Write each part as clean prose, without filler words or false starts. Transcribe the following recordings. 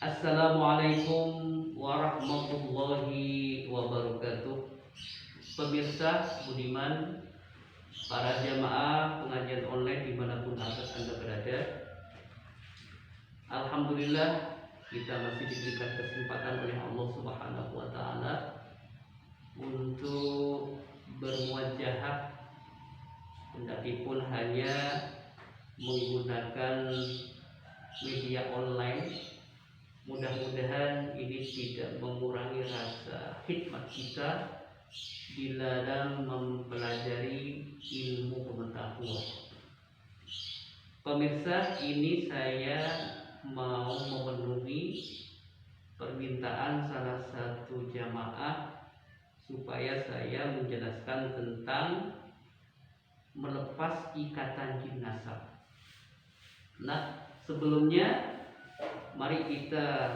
Assalamualaikum warahmatullahi wabarakatuh. Pemirsa budiman, para jamaah pengajian online dimanapun Anda berada, alhamdulillah kita masih diberikan kesempatan oleh Allah Subhanahu wa Ta'ala untuk bermuajahah, kendati pun hanya menggunakan media online. Mudah-mudahan ini tidak mengurangi rasa khidmat kita di dalam mempelajari ilmu pengetahuan. Pemirsa, ini saya mau memenuhi permintaan salah satu jamaah supaya saya menjelaskan tentang melepas ikatan jin nasab. Nah, sebelumnya mari kita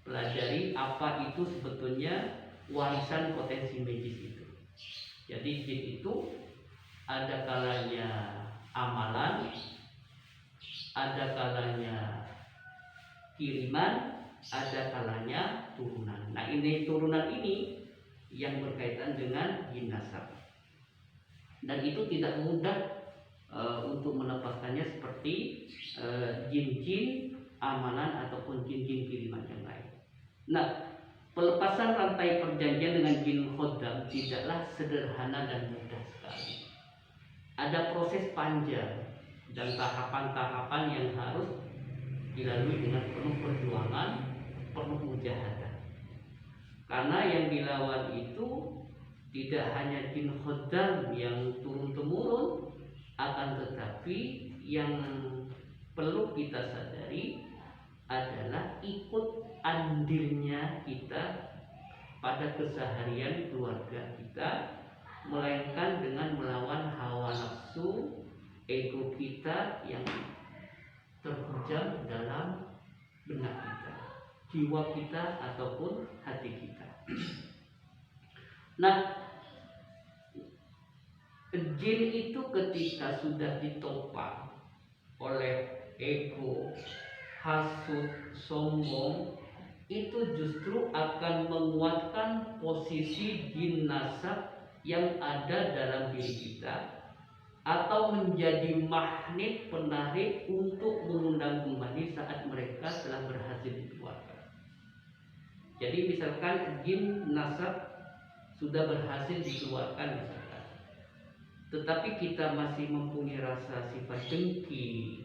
pelajari apa itu sebetulnya warisan potensi magis itu. Jadi jin itu ada kalanya amalan, ada kalanya kiriman, ada kalanya turunan. Nah, ini turunan ini yang berkaitan dengan jin nasab. Dan itu tidak mudah untuk melepaskannya seperti jin-jin amalan ataupun jin-jin kiriman yang lain. Nah, pelepasan rantai perjanjian dengan jin khodam tidaklah sederhana dan mudah sekali. Ada proses panjang dan tahapan-tahapan yang harus dilalui dengan penuh perjuangan, penuh mujahadah. Karena yang dilawan itu tidak hanya jin khodam yang turun-temurun, akan tetapi yang perlu kita sadari adalah ikut andilnya kita pada keseharian keluarga kita, melainkan dengan melawan hawa nafsu ego kita yang terhujam dalam benak kita, jiwa kita ataupun hati kita. Nah, jin itu ketika sudah ditopang oleh ego, hasud, sombong, itu justru akan menguatkan posisi jin nasab yang ada dalam diri kita, atau menjadi magnet penarik untuk mengundang kembali saat mereka telah berhasil dikeluarkan. Jadi misalkan jin nasab sudah berhasil dikeluarkan misalkan, tetapi kita masih mempunyai rasa sifat dengki,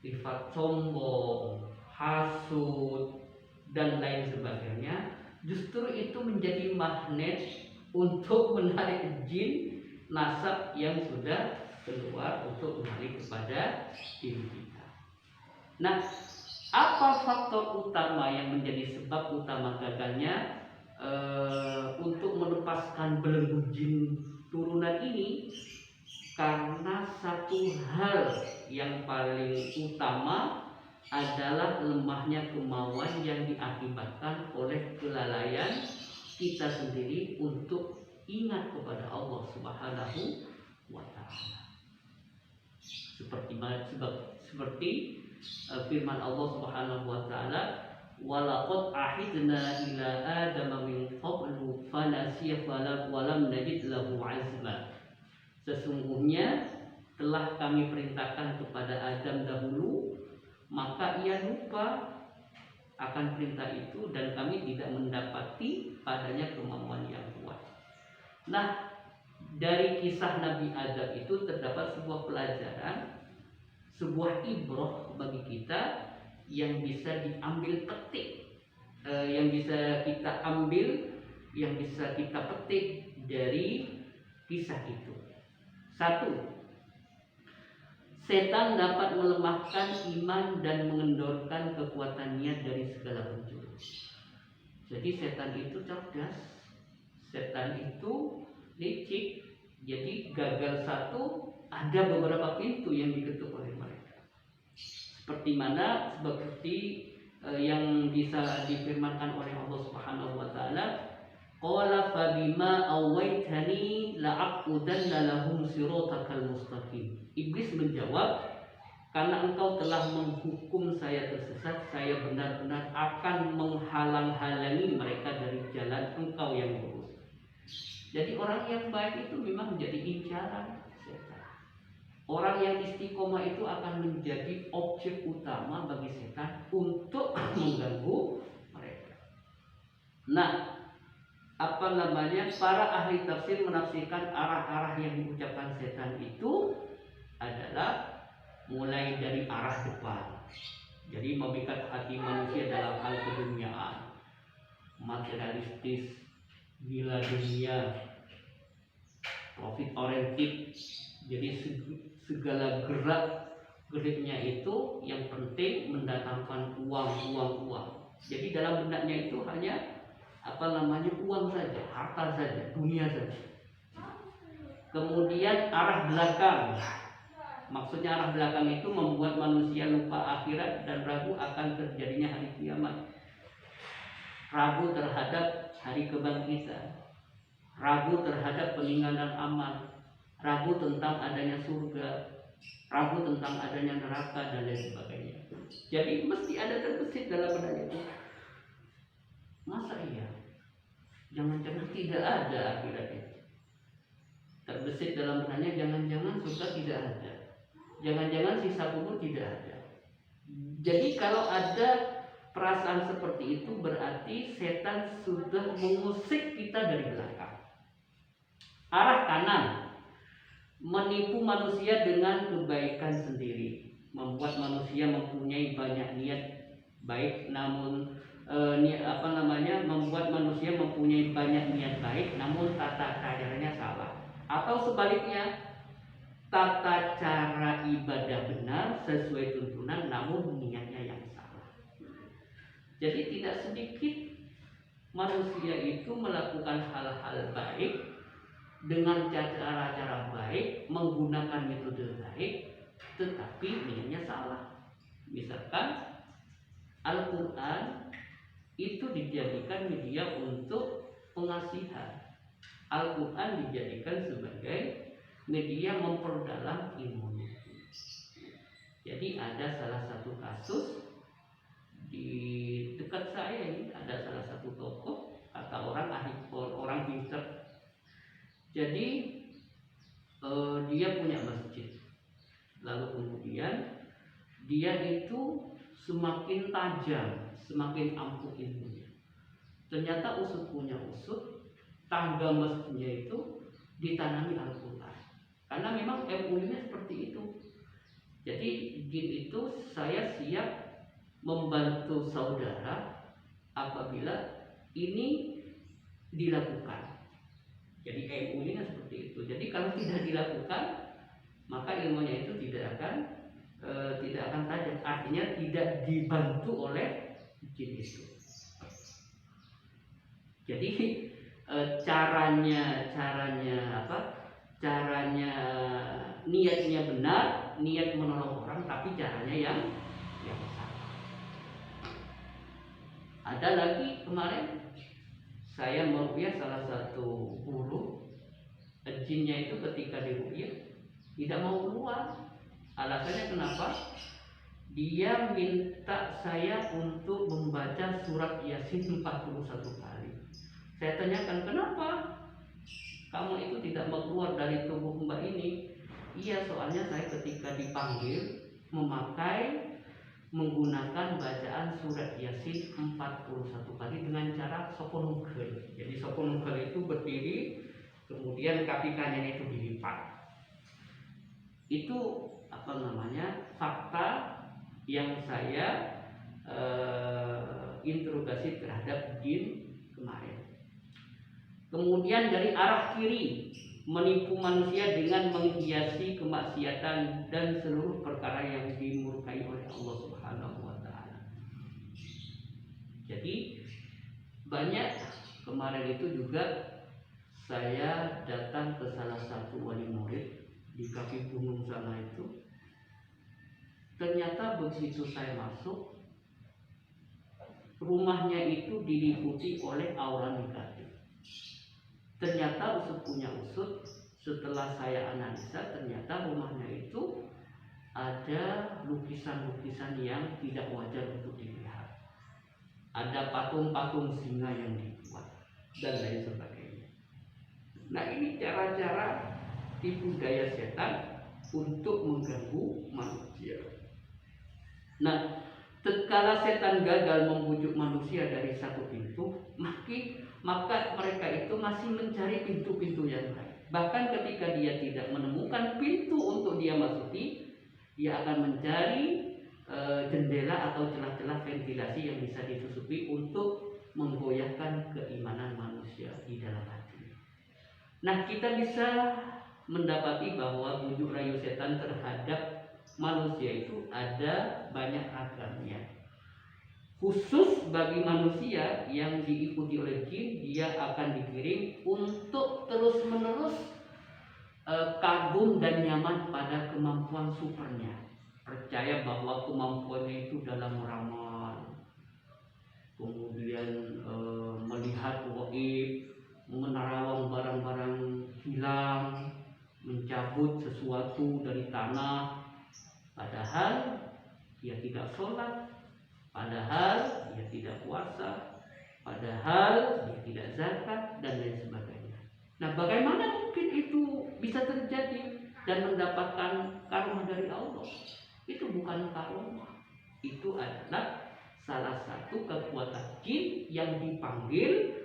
sifat sombong, hasud, dan lain sebagainya, justru itu menjadi magnet untuk menarik jin nasab yang sudah keluar untuk kembali kepada diri kita. Nah, apa faktor utama yang menjadi sebab utama gagalnya untuk melepaskan belenggu jin turunan ini? Karena satu hal yang paling utama adalah lemahnya kemauan yang diakibatkan oleh kelalaian kita sendiri untuk ingat kepada Allah Subhanahu wa Ta'ala. Seperti firman Allah Subhanahu wa Ta'ala, walaqad ahidna ila adama min qablu fanasiya walam najid lahu azma. Sesungguhnya telah kami perintahkan kepada Adam dahulu, maka ia lupa akan perintah itu dan kami tidak mendapati padanya kemampuan yang kuat. Nah, dari kisah Nabi Adam itu terdapat sebuah pelajaran, sebuah ibrah bagi kita yang bisa diambil petik, yang bisa kita ambil, yang bisa kita petik dari kisah itu. Satu, setan dapat melemahkan iman dan mengendorkan kekuatannya dari segala penjuru. Jadi setan itu cerdas, setan itu licik. Jadi gagal satu, ada beberapa pintu yang diketuk oleh mereka. Seperti yang bisa difirmankan oleh Allah Subhanahu wa Ta'ala, qala fabima awaitani la'aqudanna lahum siratakal mustaqim. Iblis menjawab, karena engkau telah menghukum saya tersesat, saya benar-benar akan menghalang-halangi mereka dari jalan engkau yang lurus. Jadi orang yang baik itu memang menjadi incaran setan. Orang yang istiqomah itu akan menjadi objek utama bagi setan untuk mengganggu mereka. Nah, para ahli tafsir menafsirkan arah-arah yang diucapkan setan itu adalah mulai dari arah depan. Jadi memikat hati manusia dalam hal keduniaan, materialistis, gila dunia, profit oriented. Jadi segala geriknya itu yang penting mendatangkan uang. Jadi dalam benaknya itu hanya uang saja, harta saja, dunia saja. Kemudian arah belakang. Maksudnya arah belakang itu membuat manusia lupa akhirat dan ragu akan terjadinya hari kiamat. Ragu terhadap hari kebangkitan. Ragu terhadap peninggalan amal. Ragu tentang adanya surga. Ragu tentang adanya neraka dan lain sebagainya. Jadi mesti ada terbesit dalam benaknya itu. Masa iya? Jangan-jangan tidak ada akhirat itu. Terbesit dalam benaknya, jangan-jangan surga tidak ada. Jangan-jangan sisa kubur tidak ada. Jadi kalau ada perasaan seperti itu berarti setan sudah mengusik kita dari belakang. Arah kanan, menipu manusia dengan kebaikan sendiri, membuat manusia mempunyai banyak niat baik namun membuat manusia mempunyai banyak niat baik namun tata caranya salah. Atau sebaliknya, tata cara ibadah benar sesuai tuntunan namun niatnya yang salah. Jadi tidak sedikit manusia itu melakukan hal-hal baik dengan cara-cara baik, menggunakan metode baik, tetapi niatnya salah. Misalkan Al-Quran itu dijadikan media untuk pengasihan. Al-Quran dijadikan sebagai media memperdalam ilmu. Jadi ada salah satu kasus di dekat saya ini, ada salah satu tokoh, kata orang pintar. Jadi dia punya masjid. Lalu kemudian dia itu semakin tajam, semakin ampuh ilmunya. Ternyata usut punya usut, tangga masjidnya itu ditanami Al-Quran. Karena memang MUI-nya seperti itu. Jadi jin itu saya siap membantu saudara apabila ini dilakukan. Jadi MUI-nya seperti itu. Jadi kalau tidak dilakukan, maka ilmunya itu tidak akan tajam. Artinya tidak dibantu oleh jin itu. Jadi caranya niatnya benar, niat menolong orang, tapi caranya yang salah. Ada lagi kemarin saya meruqyah salah satu guru, jinnya itu ketika diruqyah tidak mau keluar. Alasannya kenapa? Dia minta saya untuk membaca surat Yasin 41 kali. Saya tanyakan, kenapa kamu itu tidak mau keluar dari tubuh mbak ini? Iya, soalnya saya ketika dipanggil menggunakan bacaan surat Yasin 41 kali dengan cara sokonugel. Jadi sokonugel itu berdiri, kemudian kaki kanannya itu dilipat. Itu fakta yang saya interogasi terhadap jin kemarin. Kemudian dari arah kiri, menipu manusia dengan menghiasi kemaksiatan dan seluruh perkara yang dimurkai oleh Allah Subhanahu wa taala. Jadi banyak kemarin itu juga saya datang ke salah satu wali murid di kaki gunung sana itu. Ternyata begitu saya masuk, rumahnya itu diliputi oleh aura negatif. Ternyata usut punya usut, setelah saya analisa ternyata rumahnya itu ada lukisan-lukisan yang tidak wajar untuk dilihat. Ada patung-patung singa yang dibuat dan lain sebagainya. Nah, ini cara-cara tipu daya setan untuk mengganggu manusia. Nah, tatkala setan gagal membujuk manusia dari satu pintu, maka mereka itu masih mencari pintu-pintu yang lain. Bahkan ketika dia tidak menemukan pintu untuk dia masuki, dia akan mencari jendela atau celah-celah ventilasi yang bisa ditutupi untuk menggoyahkan keimanan manusia di dalam hati. Nah, kita bisa mendapati bahwa bujuk rayu setan terhadap manusia itu ada banyak ragamnya. Khusus bagi manusia yang diikuti oleh jin, dia akan dikirim untuk terus-menerus kagum dan nyaman pada kemampuan supernya. Percaya bahwa kemampuannya itu dalam meramal, kemudian melihat gaib, menerawang barang-barang hilang, mencabut sesuatu dari tanah, padahal dia tidak sholat, padahal dia tidak puasa, padahal dia tidak zakat, dan lain sebagainya. Nah, bagaimana mungkin itu bisa terjadi dan mendapatkan karomah dari Allah? Itu bukan karomah, itu adalah salah satu kekuatan jin yang dipanggil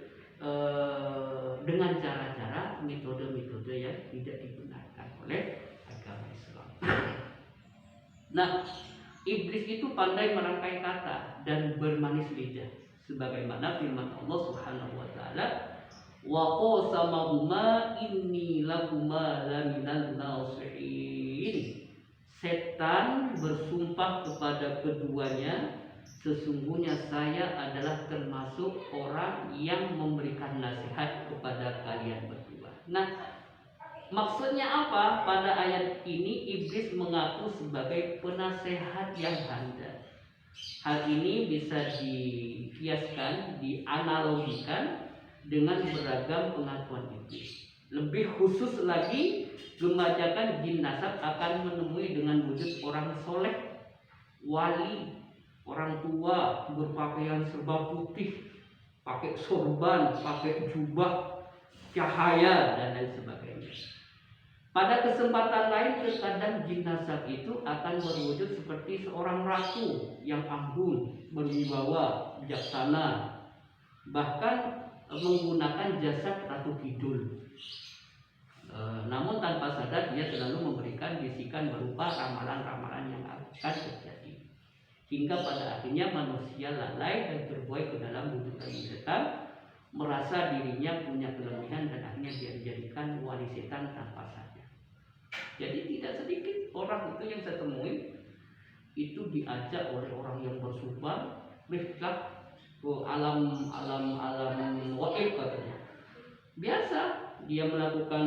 dengan cara-cara metode-metode yang tidak digunakan oleh agama Islam. Nah, iblis itu pandai merangkai kata dan bermanis lidah, sebagaimana firman Allah Subhanahu wa taala, wa qasamahuma inni lakuma laminal nasihin. Setan bersumpah kepada keduanya, sesungguhnya saya adalah termasuk orang yang memberikan nasihat kepada kalian berdua. Nah, maksudnya apa? Pada ayat ini iblis mengaku sebagai penasehat yang handal. Hal ini bisa dikiaskan, dianalogikan dengan beragam pengakuan iblis. Lebih khusus lagi, kebanyakan jin nasab akan menemui dengan wujud orang soleh, wali, orang tua berpakaian serba putih, pakai sorban, pakai jubah, cahaya, dan lain sebagainya. Pada kesempatan lain, terkadang jin nasab itu akan berwujud seperti seorang ratu yang anggun, berwibawa, bijaksana, bahkan menggunakan jasad Ratu Kidul. Namun tanpa sadar dia selalu memberikan bisikan berupa ramalan-ramalan yang akan terjadi, hingga pada akhirnya manusia lalai dan terbuai ke dalam bujuk rayu setan, merasa dirinya punya kelebihan dan akhirnya dia dijadikan wali setan tanpa sadar. Jadi tidak sedikit orang itu yang saya temui itu diajak oleh orang yang bersumpah riflah ke alam waib katanya. Biasa dia melakukan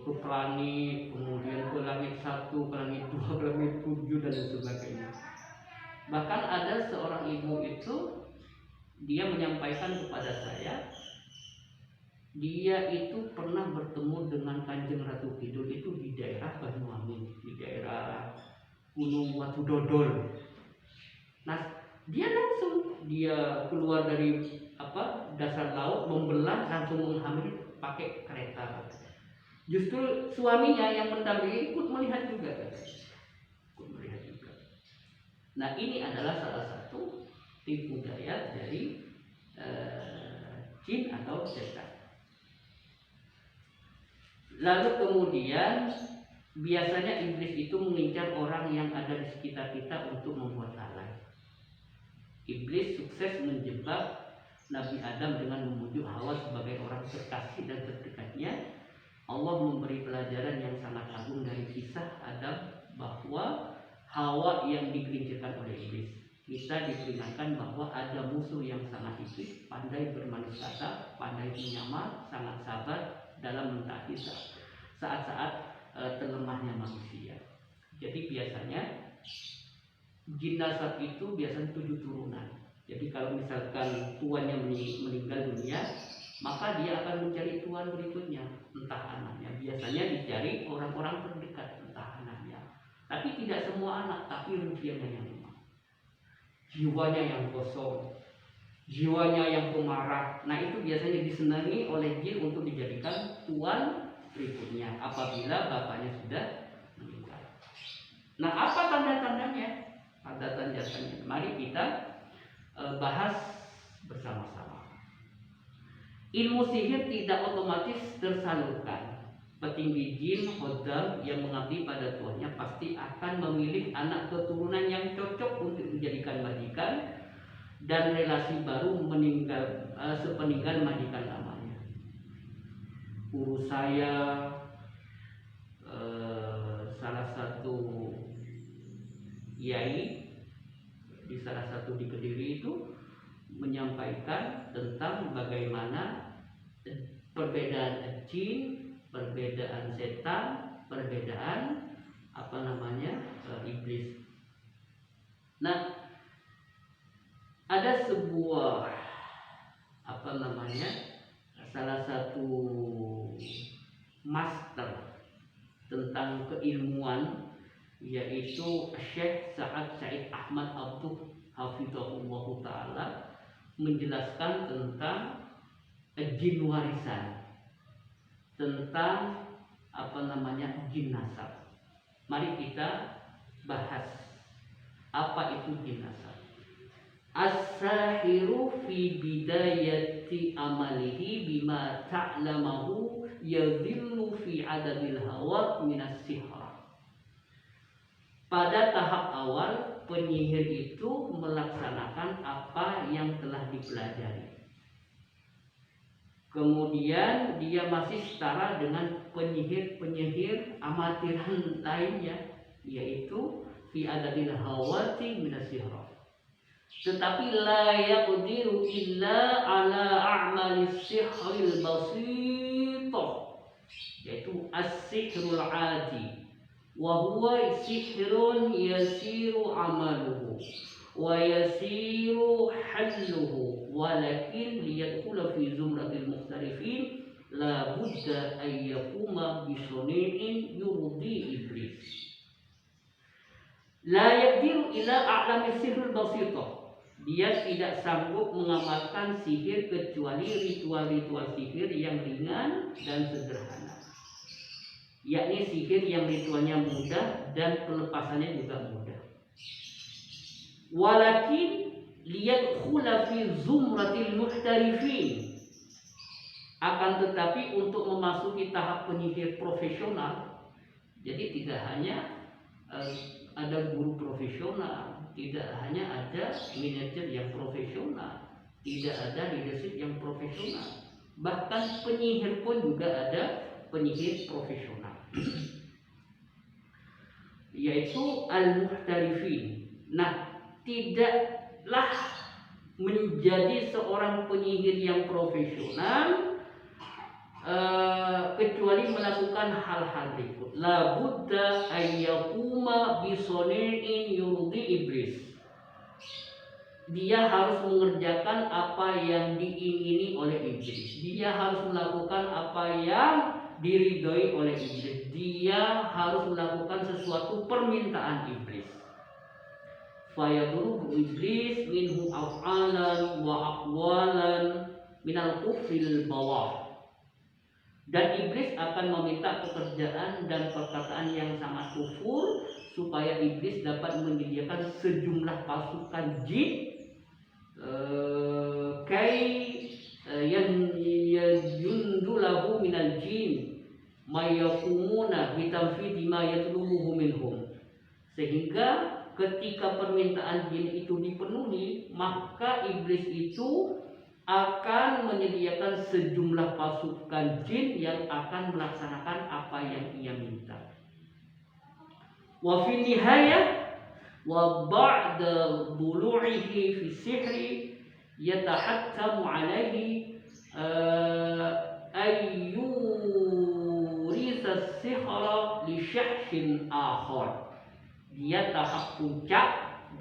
ke planet, kemudian ke langit 1, ke langit 2, ke langit 7 dan sebagainya. Bahkan ada seorang ibu itu dia menyampaikan kepada saya, dia itu pernah bertemu dengan Kanjeng Ratu Kidul itu di daerah Banyuwangi, di daerah Gunung Watu Dodol. Nah, dia keluar dari dasar laut, membelah, langsung menghamili pakai kereta. Justru suaminya yang mendampingi ikut melihat juga. Nah, ini adalah salah satu tipu daya dari jin atau setan. Lalu kemudian biasanya iblis itu mengincar orang yang ada di sekitar kita untuk membuat lalai. Iblis sukses menjebak Nabi Adam dengan memujuk Hawa sebagai orang terkasih dan terdekatnya. Allah memberi pelajaran yang sangat agung dari kisah Adam, bahwa Hawa yang digelincirkan oleh iblis. Kita diperingatkan bahwa ada musuh yang sangat iblis, pandai bermanis kata, pandai menyamar, sangat sabar dalam mentaati saat-saat terlemahnya manusia. Jadi biasanya jin nasab itu biasanya 7 turunan. Jadi kalau misalkan tuannya meninggal dunia, maka dia akan mencari tuan berikutnya, entah anaknya. Biasanya dicari orang-orang terdekat, entah anaknya. Tapi tidak semua anak, tapi rupiahnya yang lemah, jiwanya yang kosong, jiwanya yang pemarah. Nah itu biasanya disenangi oleh jin untuk dijadikan tuan berikutnya apabila bapaknya sudah meninggal. Nah apa tanda-tandanya? Tanda-tandanya, mari kita bahas bersama-sama. Ilmu sihir tidak otomatis tersalurkan. Petinggi jin khodam yang mengabdi pada tuannya pasti akan memilih anak keturunan yang cocok untuk dijadikan majikan dan relasi baru sepeninggal majikan lamanya. Guru saya salah satu yai di salah satu di Kediri itu menyampaikan tentang bagaimana perbedaan jin, perbedaan setan, perbedaan iblis. Nah, ada sebuah salah satu master tentang keilmuan, yaitu Syekh Sa'ad Said Ahmad Abduh Hafizahullah Ta'ala, menjelaskan tentang jin warisan, tentang jin nasab. Mari kita bahas apa itu jin nasab. As-sahiru fi bidayati amalihi bima ta'lamahu yadhillu fi adadil hawat minas sihra. Pada tahap awal, penyihir itu melaksanakan apa yang telah dipelajari. Kemudian dia masih setara dengan penyihir-penyihir amatiran lainnya, yaitu fi adadil hawati minas sihra. Tetapi la yaqdiru illa ala a'malis sihril basitah, yaitu as-sihrul adi, wa huwa sihrun yasiru amaluhu wa yasiru halluhu, walakin liyadkhula fi zumratil mukhtalifin la budda an yakuma bi suni'in yurdi iblis. La yaqdiru ila a'lamis sihril basitah. Dia tidak sanggup mengamalkan sihir kecuali ritual-ritual sihir yang ringan dan sederhana, yakni sihir yang ritualnya mudah dan pelepasannya juga mudah. Walakin liyadkhula fi zumratil muhtarifin, akan tetapi untuk memasuki tahap penyihir profesional, jadi tidak hanya ada guru profesional, tidak hanya ada manajer yang profesional, tidak ada leadership yang profesional, bahkan penyihir pun juga ada penyihir profesional, yaitu al-muhtarifin. Nah, tidaklah menjadi seorang penyihir yang profesional kecuali melakukan hal-hal berikut. La budda ayyakuma bisoni'in yurdi iblis. Dia harus mengerjakan apa yang diingini oleh iblis. Dia harus melakukan apa yang diridhoi oleh iblis. Dia harus melakukan sesuatu permintaan iblis. Fayadrubu iblis minhu af'alan wa aqwalan minal kufril bawah. Dan iblis akan meminta pekerjaan dan perkataan yang sangat kufur supaya iblis dapat menyediakan sejumlah pasukan jin yang yajundulahu minal jin mayakumuna bitanfidi ma yatlubuhu minhum, sehingga ketika permintaan jin itu dipenuhi, maka iblis itu akan menyediakan sejumlah pasukan jin yang akan melaksanakan apa yang ia minta. Wa fi nihayah wa ba'da bulu'ihi fi sihri yatahattamu alaihi ayyurisa sihra li syahsin akhar. Dia tahap puncak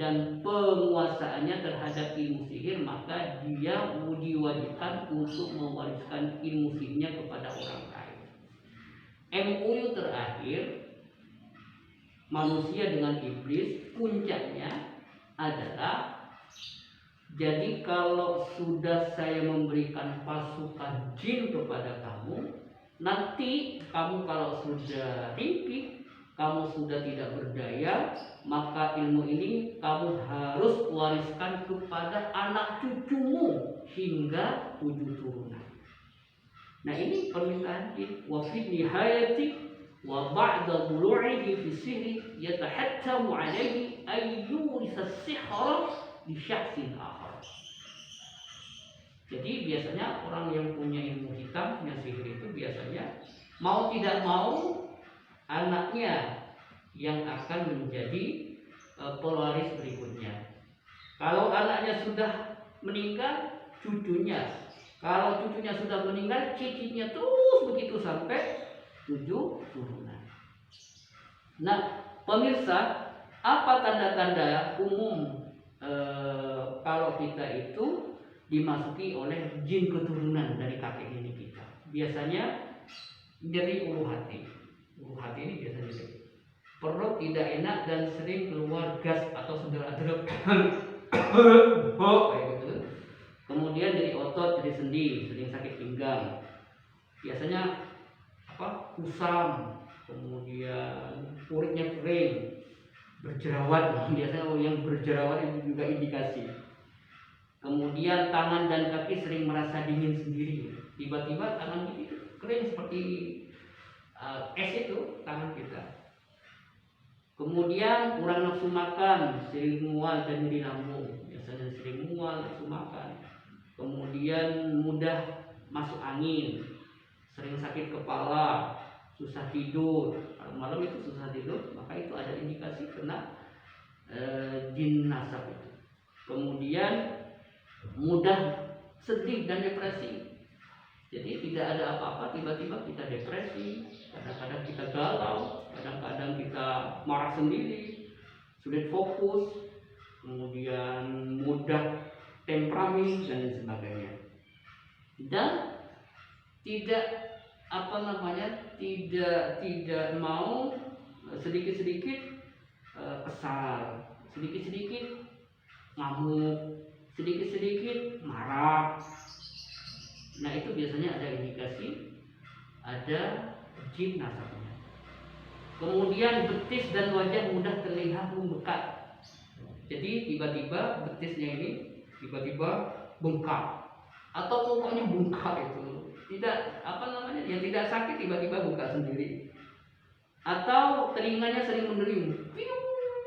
dan penguasaannya terhadap ilmu sihir, maka dia diwajibkan untuk mewariskan ilmu sihirnya kepada orang lain. MOU terakhir manusia dengan iblis puncaknya adalah, jadi kalau sudah saya memberikan pasukan jin kepada kamu, nanti kamu kalau sudah ringkih, kamu sudah tidak berdaya, maka ilmu ini kamu harus wariskan kepada anak cucumu hingga 7 turunan. Nah, ini permintaan jin. Wa fi nihayati wa ba'da bulu'ihi fi sihri yatahattamu 'alaihi ay yurisa as-sihra li syakhsin akhar. Jadi biasanya orang yang punya ilmu hitam, punya sihir itu biasanya mau tidak mau anaknya yang akan menjadi pewaris berikutnya. Kalau anaknya sudah meninggal, cucunya. Kalau cucunya sudah meninggal, cicitnya terus begitu sampai 7 turunan. Nah, pemirsa, apa tanda-tanda umum kalau kita itu dimasuki oleh jin keturunan dari kakek nenek kita? Biasanya nyeri ulu hati. Ulu hati ini biasanya nyeri. Perut tidak enak dan sering keluar gas atau sederap-sederap kayak gitu. Kemudian jadi otot, jadi sendi, sering sakit pinggang. Biasanya kusam, kemudian kulitnya kering, berjerawat. Biasanya yang berjerawat itu juga indikasi. Kemudian tangan dan kaki sering merasa dingin sendiri. Tiba-tiba tangan kita kering seperti es itu tangan kita. Kemudian kurang nafsu makan, sering mual dan nyeri lambung. Biasanya sering mual, nafsu makan. Kemudian mudah masuk angin, sering sakit kepala, susah tidur. Kalau malam itu susah tidur, maka itu ada indikasi kena jin nasab itu. Kemudian mudah sedih dan depresi. Jadi tidak ada apa-apa, tiba-tiba kita depresi, kadang-kadang kita galau, kadang-kadang kita marah sendiri, sulit fokus, kemudian mudah temperamen dan sebagainya. Dan tidak tidak mau sedikit-sedikit kesal, sedikit-sedikit ngamuk, sedikit-sedikit marah. Nah, itu biasanya ada indikasi ada jin nasabnya. Kemudian betis dan wajah mudah terlihat membengkak. Jadi tiba-tiba betisnya ini tiba-tiba bengkak atau pokoknya bengkak itu. Tidak yang tidak sakit tiba-tiba buka sendiri. Atau telinganya sering mendering. Piung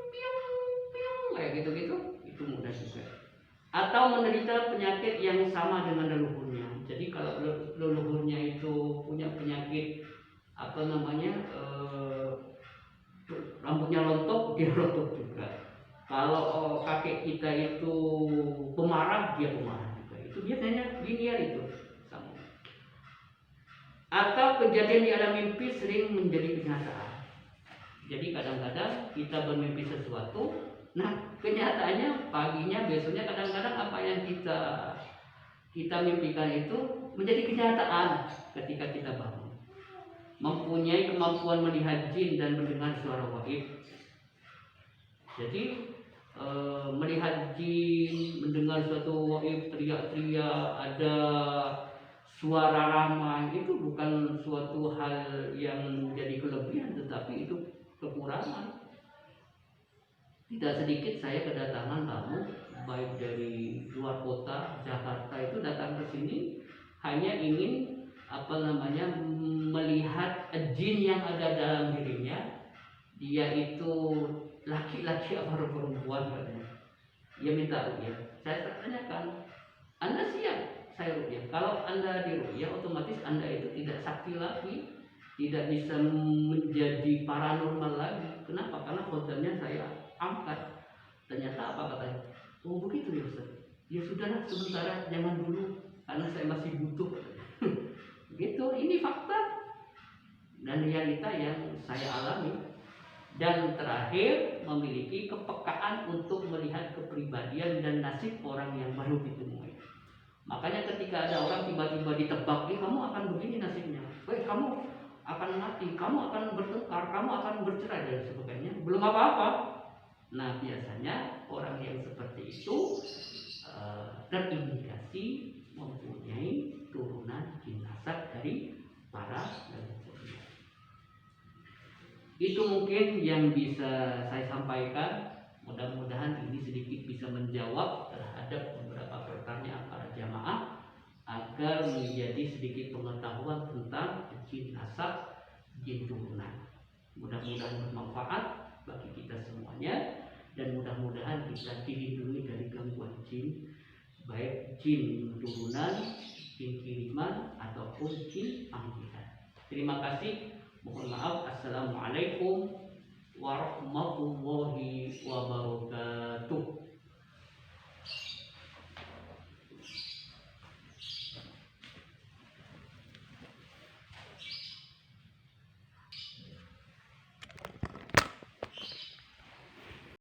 piung piung kayak gitu-gitu, itu mudah juga. Atau menderita penyakit yang sama dengan leluhurnya. Jadi kalau leluhurnya itu punya penyakit rambutnya rontok, dia rontok juga. Kalau kakek kita itu pemarah, dia pemarah juga. Itu biasanya linear itu sama. Atau kejadian di alam mimpi sering menjadi kenyataan. Jadi kadang-kadang kita bermimpi sesuatu, nah kenyataannya paginya, besoknya kadang-kadang apa yang kita mimpikan itu menjadi kenyataan ketika kita bangun. Mempunyai kemampuan melihat jin dan mendengar suara gaib. Jadi melihat jin, mendengar suatu gaib, teriak-teriak, ada suara ramai, itu bukan suatu hal yang menjadi kelebihan, tetapi itu kekurangan. Tidak sedikit saya kedatangan tamu baik dari luar kota, Jakarta itu datang ke sini hanya ingin melihat jin yang ada dalam dirinya. Dia itu laki-laki atau perempuan katanya. Dia minta ruqyah. Saya tanyakan, Anda siap saya ruqyah? Kalau Anda di ruqyah, otomatis Anda itu tidak sakti lagi, tidak bisa menjadi paranormal lagi. Kenapa? Karena kodamnya saya angkat. Ternyata apa katanya? Oh begitu ya Ustaz. Ya sudahlah, sementara jangan dulu karena saya masih butuh. Gitu, ini fakta dan realita yang saya alami. Dan terakhir, memiliki kepekaan untuk melihat nasib orang yang baru ditemui. Makanya ketika ada orang tiba-tiba ditebak, kamu akan begini nasibnya, kamu akan mati, kamu akan bertengkar, kamu akan bercerai dan sebagainya, belum apa-apa. Nah biasanya orang yang seperti itu terindikasi mempunyai turunan jin nasab dari para leluhur. Itu mungkin yang bisa saya sampaikan. Mudah-mudahan ini sedikit bisa menjawab terhadap beberapa pertanyaan para jamaah agar menjadi sedikit pengetahuan tentang jin nasab, jin turunan. Mudah-mudahan bermanfaat bagi kita semuanya dan mudah-mudahan kita dilindungi dari gangguan jin, baik jin turunan, jin kiriman ataupun jin panggilan. Terima kasih. Mohon maaf. Assalamualaikum warahmatullahi